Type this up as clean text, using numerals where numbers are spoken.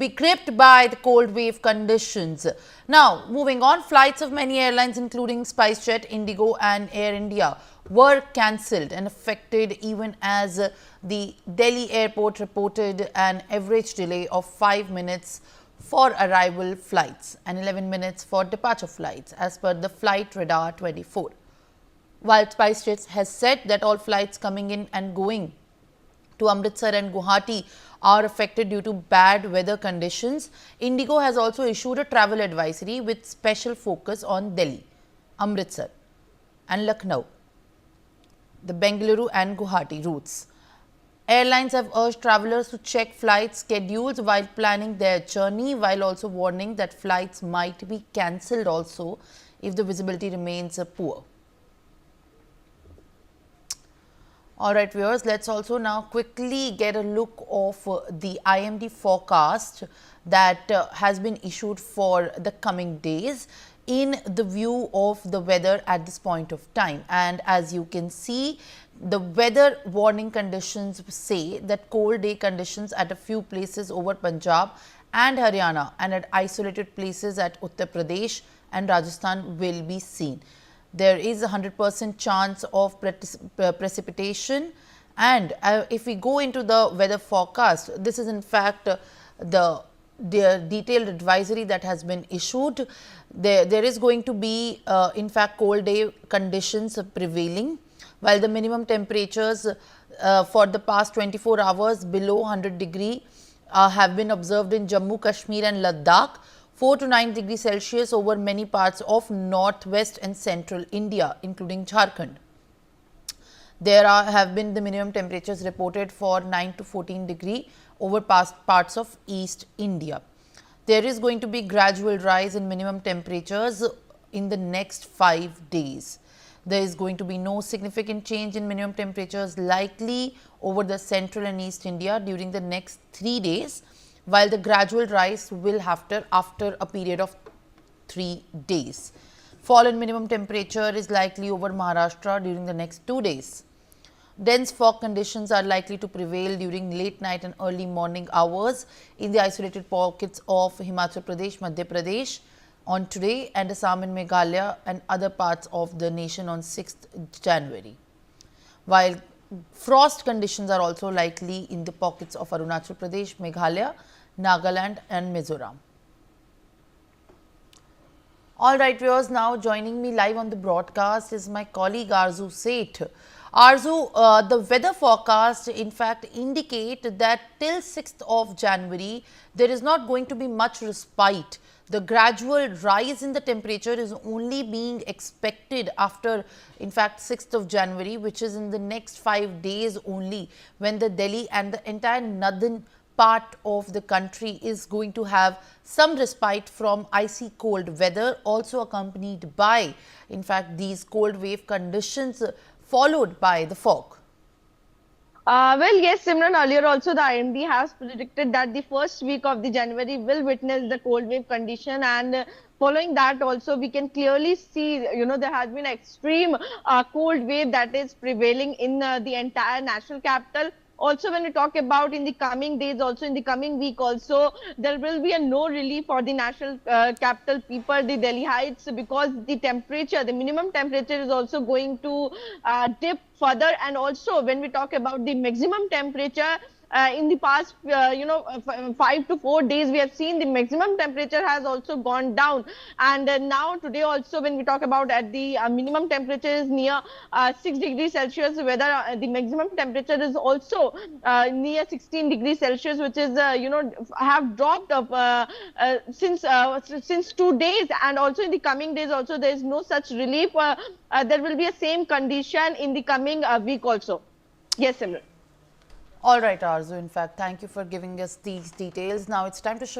be gripped by the cold wave conditions. Now, moving on, flights of many airlines including SpiceJet, Indigo and Air India were cancelled and affected even as the Delhi airport reported an average delay of 5 minutes for arrival flights and 11 minutes for departure flights as per the Flight Radar 24. While SpiceJet has said that all flights coming in and going to Amritsar and Guwahati are affected due to bad weather conditions, Indigo has also issued a travel advisory with special focus on Delhi, Amritsar and Lucknow, the Bengaluru and Guwahati routes. Airlines have urged travellers to check flight schedules while planning their journey, while also warning that flights might be cancelled also if the visibility remains poor. All right, viewers, let's also now quickly get a look of the IMD forecast that has been issued for the coming days in the view of the weather at this point of time. And as you can see, the weather warning conditions say that cold day conditions at a few places over Punjab and Haryana and at isolated places at Uttar Pradesh and Rajasthan will be seen. There is a 100% chance of precipitation, and if we go into the weather forecast, this is in fact the detailed advisory that has been issued. There is going to be in fact cold day conditions prevailing, while the minimum temperatures for the past 24 hours below 100 degree have been observed in Jammu, Kashmir and Ladakh. 4 to 9 degrees Celsius over many parts of northwest and central India, including Jharkhand. There have been the minimum temperatures reported for 9 to 14 degree over past parts of East India. There is going to be gradual rise in minimum temperatures in the next 5 days. There is going to be no significant change in minimum temperatures likely over the central and East India during the next 3 days, while the gradual rise will after a period of 3 days. Fall in minimum temperature is likely over Maharashtra during the next 2 days. Dense fog conditions are likely to prevail during late night and early morning hours in the isolated pockets of Himachal Pradesh, Madhya Pradesh on today, and Assam and Meghalaya and other parts of the nation on 6th January. While frost conditions are also likely in the pockets of Arunachal Pradesh, Meghalaya, Nagaland and Mizoram. All right, viewers, now joining me live on the broadcast is my colleague Arzu Seth. Arzu, the weather forecast in fact indicate that till 6th of January, there is not going to be much respite. The gradual rise in the temperature is only being expected after, in fact, 6th of January, which is in the next 5 days only, when the Delhi and the entire northern part of the country is going to have some respite from icy cold weather, also accompanied by, in fact, these cold wave conditions followed by the fog. Well, yes, Simran, earlier also the IMD has predicted that the first week of the January will witness the cold wave condition, and following that also we can clearly see, there has been extreme cold wave that is prevailing in the entire national capital. Also, when we talk about in the coming days, also in the coming week also, there will be a no relief for the national capital people, the Delhi Heights, because the temperature, the minimum temperature is also going to dip further. And also when we talk about the maximum temperature, in the past, 5 to 4 days, we have seen the maximum temperature has also gone down. And now today also, when we talk about at the minimum temperature is near 6 degrees Celsius, whether the maximum temperature is also near 16 degrees Celsius, which is, have dropped since 2 days. And also in the coming days also, there is no such relief. There will be a same condition in the coming week also. Yes, Simran. All right, Arzu, in fact, thank you for giving us these details. Now it's time to